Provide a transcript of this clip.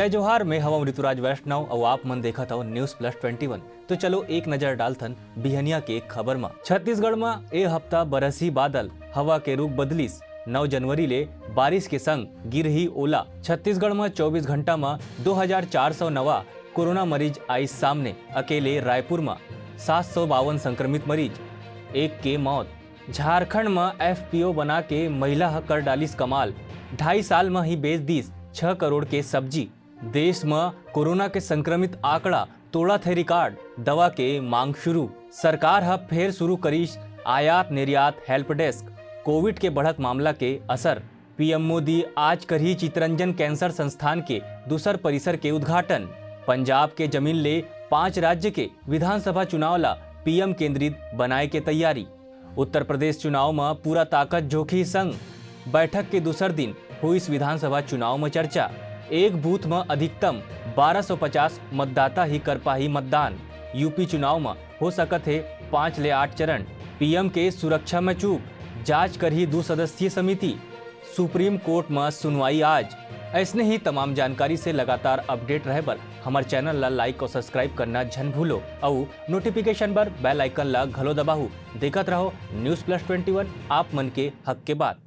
जय जोहार, मैं हवा ऋतुराज वैष्णव और आप मन देखा था न्यूज प्लस 21। तो चलो एक नजर डालथन बिहनिया के खबर में। छत्तीसगढ़ में ए हफ्ता बरसी बादल, हवा के रुख बदलिस। 9 जनवरी ले बारिश के संग गिरही ओला। छत्तीसगढ़ में 24 घंटा में 2400 नवा कोरोना मरीज आई सामने। अकेले रायपुर में 752 संक्रमित मरीज, एक के मौत। झारखंड में एफपीओ बना के महिला कर डालिस कमाल। 2.5 साल में ही बेच दीस 6 करोड़ के सब्जी। देश में कोरोना के संक्रमित आंकड़ा तोड़ा थे रिकॉर्ड। दवा के मांग शुरू। सरकार हब फिर शुरू करीश आयात निर्यात हेल्प डेस्क। कोविड के बढ़त मामला के असर। पीएम मोदी आज करही चितरंजन कैंसर संस्थान के दूसर परिसर के उद्घाटन। पंजाब के जमीन ले 5 राज्य के विधानसभा चुनाव ला पीएम केंद्रित बनाए के तैयारी। उत्तर प्रदेश चुनाव में पूरा ताकत झोंकी संग। बैठक के दूसर दिन हुई इस विधानसभा चुनाव में चर्चा। एक बूथ में अधिकतम 1250 मतदाता ही कर पाही मतदान। यूपी चुनाव में हो सकत है 5 ले 8 चरण। पीएम के सुरक्षा में चूक, जांच कर ही 2 सदस्यीय समिति। सुप्रीम कोर्ट में सुनवाई आज। ऐसने ही तमाम जानकारी से लगातार अपडेट रहे बर हमारे चैनल ला लाइक और सब्सक्राइब करना झन भूलो और नोटिफिकेशन बर बेल आइकन ला घलो दबाहू। देखत रहो न्यूज प्लस 21, आप मन के हक के बात।